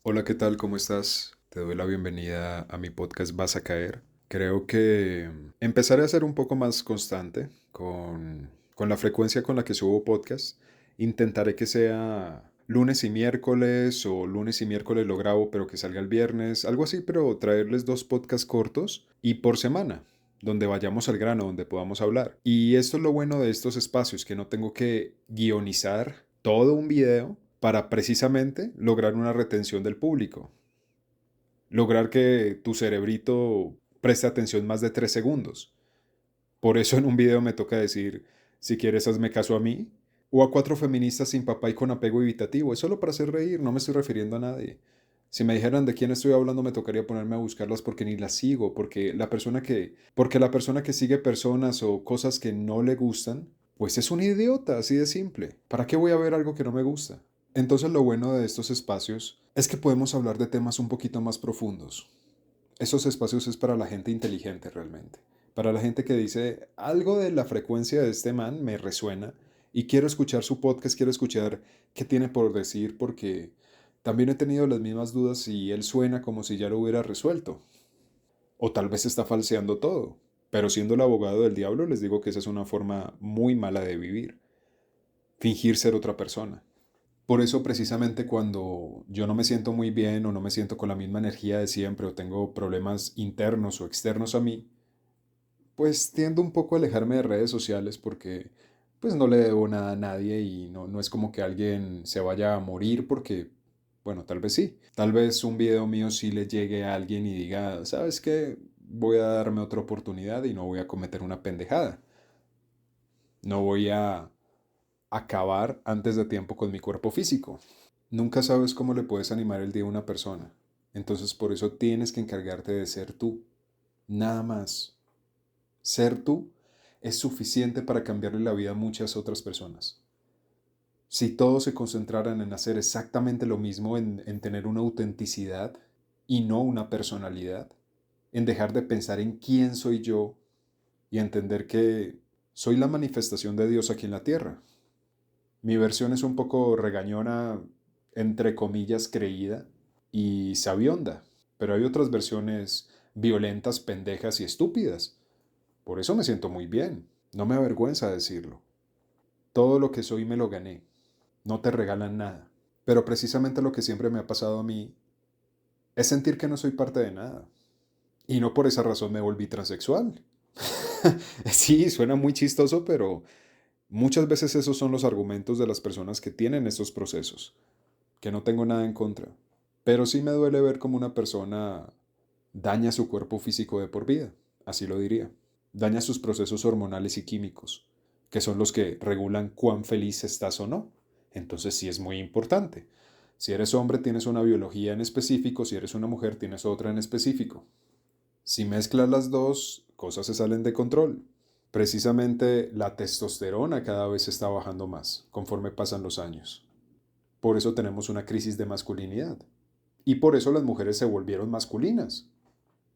Hola, ¿qué tal? ¿Cómo estás? Te doy la bienvenida a mi podcast Vas a caer. Creo que empezaré a ser un poco más constante con la frecuencia con la que subo podcast. Intentaré que sea lunes y miércoles o lunes y miércoles lo grabo pero que salga el viernes, algo así, pero traerles dos podcasts cortos y por semana, donde vayamos al grano, donde podamos hablar. Y esto es lo bueno de estos espacios, que no tengo que guionizar todo un video para precisamente lograr una retención del público. Lograr que tu cerebrito preste atención más de 3 segundos. Por eso en un video me toca decir, si quieres hazme caso a mí, o a cuatro feministas sin papá y con apego evitativo. Es solo para hacer reír, no me estoy refiriendo a nadie. Si me dijeran de quién estoy hablando, me tocaría ponerme a buscarlas porque ni las sigo, porque la persona que sigue personas o cosas que no le gustan, pues es un idiota, así de simple. ¿Para qué voy a ver algo que no me gusta? Entonces lo bueno de estos espacios es que podemos hablar de temas un poquito más profundos. Esos espacios es para la gente inteligente realmente. Para la gente que dice, algo de la frecuencia de este man me resuena y quiero escuchar su podcast, quiero escuchar qué tiene por decir porque también he tenido las mismas dudas si él suena como si ya lo hubiera resuelto. O tal vez está falseando todo. Pero siendo el abogado del diablo les digo que esa es una forma muy mala de vivir. Fingir ser otra persona. Por eso precisamente cuando yo no me siento muy bien o no me siento con la misma energía de siempre o tengo problemas internos o externos a mí, pues tiendo un poco a alejarme de redes sociales porque pues no le debo nada a nadie y no es como que alguien se vaya a morir porque, bueno, tal vez sí. Tal vez un video mío sí le llegue a alguien y diga, ¿sabes qué? Voy a darme otra oportunidad y no voy a cometer una pendejada. No voy a acabar antes de tiempo con mi cuerpo físico. Nunca sabes cómo le puedes animar el día a una persona. Entonces por eso tienes que encargarte de ser tú. Nada más. Ser tú es suficiente para cambiarle la vida a muchas otras personas. Si todos se concentraran en hacer exactamente lo mismo, en tener una autenticidad y no una personalidad, en dejar de pensar en quién soy yo y entender que soy la manifestación de Dios aquí en la tierra. Mi versión es un poco regañona, entre comillas, creída y sabionda, pero hay otras versiones violentas, pendejas y estúpidas. Por eso me siento muy bien. No me avergüenza decirlo. Todo lo que soy me lo gané. No te regalan nada. Pero precisamente lo que siempre me ha pasado a mí es sentir que no soy parte de nada. Y no por esa razón me volví transexual. Sí, suena muy chistoso, pero muchas veces esos son los argumentos de las personas que tienen estos procesos. Que no tengo nada en contra. Pero sí me duele ver cómo una persona daña su cuerpo físico de por vida. Así lo diría. Daña sus procesos hormonales y químicos, que son los que regulan cuán feliz estás o no. Entonces sí es muy importante. Si eres hombre tienes una biología en específico, si eres una mujer tienes otra en específico. Si mezclas las dos, cosas se salen de control. Precisamente la testosterona cada vez está bajando más conforme pasan los años. Por eso tenemos una crisis de masculinidad. Y por eso las mujeres se volvieron masculinas.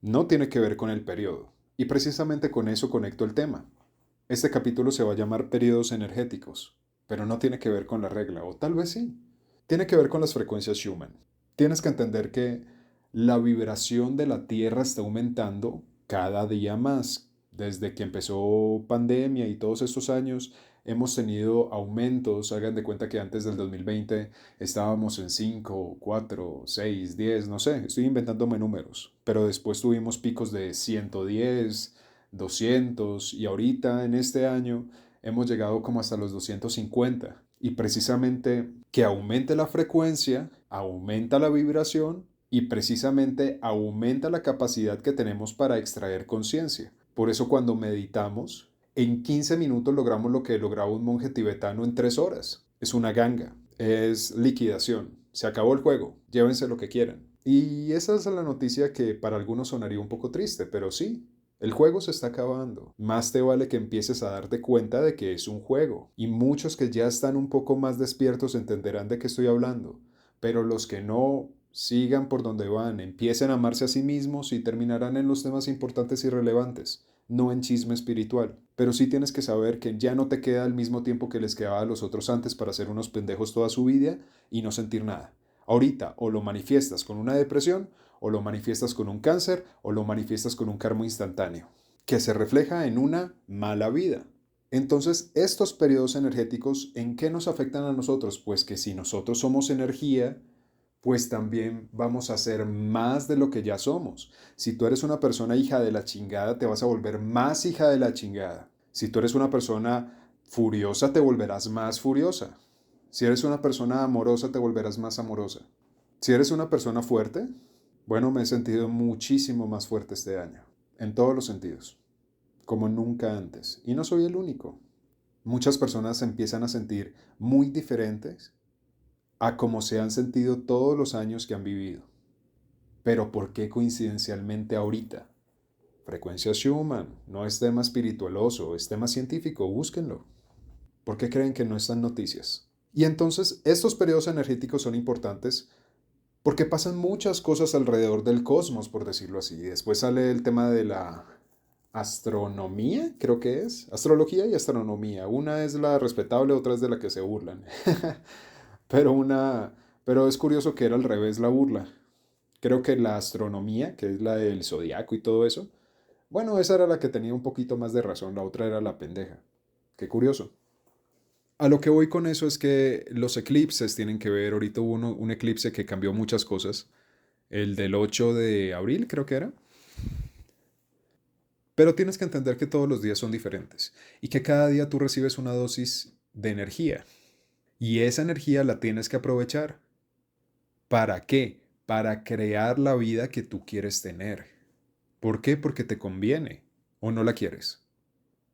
No tiene que ver con el periodo. Y precisamente con eso conecto el tema. Este capítulo se va a llamar periodos energéticos, pero no tiene que ver con la regla, o tal vez sí. Tiene que ver con las frecuencias Schumann. Tienes que entender que la vibración de la Tierra está aumentando cada día más. Desde que empezó pandemia y todos estos años hemos tenido aumentos. Hagan de cuenta que antes del 2020 estábamos en 5, 4, 6, 10, no sé, estoy inventándome números. Pero después tuvimos picos de 110, 200 y ahorita en este año hemos llegado como hasta los 250. Y precisamente que aumente la frecuencia, aumenta la vibración y precisamente aumenta la capacidad que tenemos para extraer conciencia. Por eso cuando meditamos, en 15 minutos logramos lo que lograba un monje tibetano en 3 horas. Es una ganga, es liquidación. Se acabó el juego, llévense lo que quieran. Y esa es la noticia que para algunos sonaría un poco triste, pero sí, el juego se está acabando. Más te vale que empieces a darte cuenta de que es un juego. Y muchos que ya están un poco más despiertos entenderán de qué estoy hablando. Pero los que no sigan por donde van, empiecen a amarse a sí mismos y terminarán en los temas importantes y relevantes, no en chisme espiritual. Pero sí tienes que saber que ya no te queda el mismo tiempo que les quedaba a los otros antes para ser unos pendejos toda su vida y no sentir nada. Ahorita o lo manifiestas con una depresión, o lo manifiestas con un cáncer, o lo manifiestas con un karma instantáneo, que se refleja en una mala vida. Entonces, estos periodos energéticos, ¿en qué nos afectan a nosotros? Pues que si nosotros somos energía, pues también vamos a ser más de lo que ya somos. Si tú eres una persona hija de la chingada, te vas a volver más hija de la chingada. Si tú eres una persona furiosa, te volverás más furiosa. Si eres una persona amorosa, te volverás más amorosa. Si eres una persona fuerte, bueno, me he sentido muchísimo más fuerte este año, en todos los sentidos, como nunca antes. Y no soy el único. Muchas personas se empiezan a sentir muy diferentes a como se han sentido todos los años que han vivido. Pero ¿por qué coincidencialmente ahorita? Frecuencia Schumann, no es tema espiritualoso, es tema científico, búsquenlo. ¿Por qué creen que no están noticias? Y entonces estos periodos energéticos son importantes porque pasan muchas cosas alrededor del cosmos, por decirlo así. Después sale el tema de la astronomía, creo que es. Astrología y astronomía. Una es la respetable, otra es de la que se burlan. Pero es curioso que era al revés la burla. Creo que la astronomía, que es la del zodiaco y todo eso, bueno, esa era la que tenía un poquito más de razón, la otra era la pendeja. Qué curioso. A lo que voy con eso es que los eclipses tienen que ver. Ahorita hubo un eclipse que cambió muchas cosas. El del 8 de abril, creo que era. Pero tienes que entender que todos los días son diferentes y que cada día tú recibes una dosis de energía. Y esa energía la tienes que aprovechar. ¿Para qué? Para crear la vida que tú quieres tener. ¿Por qué? Porque te conviene. ¿O no la quieres?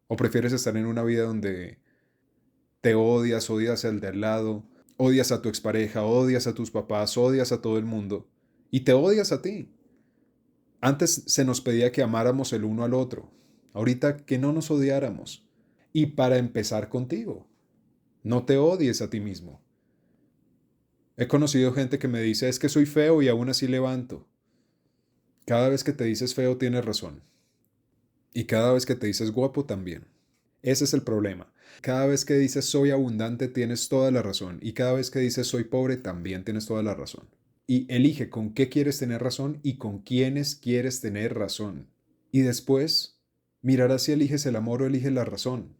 ¿O prefieres estar en una vida donde te odias, odias al de al lado, odias a tu expareja, odias a tus papás, odias a todo el mundo y te odias a ti? Antes se nos pedía que amáramos el uno al otro. Ahorita que no nos odiáramos. Y para empezar contigo, no te odies a ti mismo. He conocido gente que me dice, es que soy feo y aún así levanto. Cada vez que te dices feo tienes razón. Y cada vez que te dices guapo también. Ese es el problema. Cada vez que dices soy abundante tienes toda la razón. Y cada vez que dices soy pobre también tienes toda la razón. Y elige con qué quieres tener razón y con quiénes quieres tener razón. Y después mirarás si eliges el amor o eliges la razón.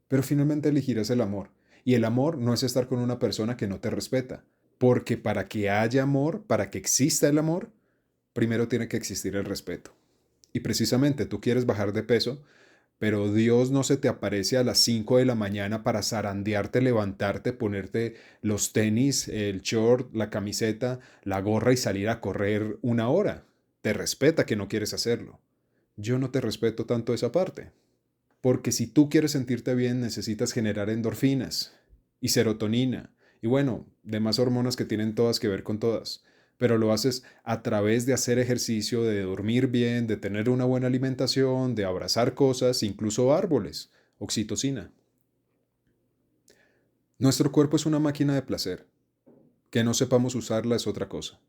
Pero finalmente elegirás el amor. Y el amor no es estar con una persona que no te respeta. Porque para que haya amor, para que exista el amor, primero tiene que existir el respeto. Y precisamente tú quieres bajar de peso, pero Dios no se te aparece a las 5 de la mañana para zarandearte, levantarte, ponerte los tenis, el short, la camiseta, la gorra y salir a correr una hora. Te respeta que no quieres hacerlo. Yo no te respeto tanto esa parte. Porque si tú quieres sentirte bien, necesitas generar endorfinas y serotonina y bueno, demás hormonas que tienen todas que ver con todas. Pero lo haces a través de hacer ejercicio, de dormir bien, de tener una buena alimentación, de abrazar cosas, incluso árboles, oxitocina. Nuestro cuerpo es una máquina de placer. Que no sepamos usarla es otra cosa.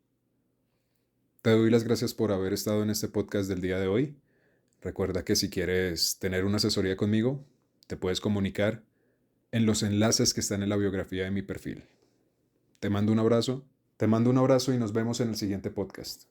Te doy las gracias por haber estado en este podcast del día de hoy. Recuerda que si quieres tener una asesoría conmigo, te puedes comunicar en los enlaces que están en la biografía de mi perfil. Te mando un abrazo y nos vemos en el siguiente podcast.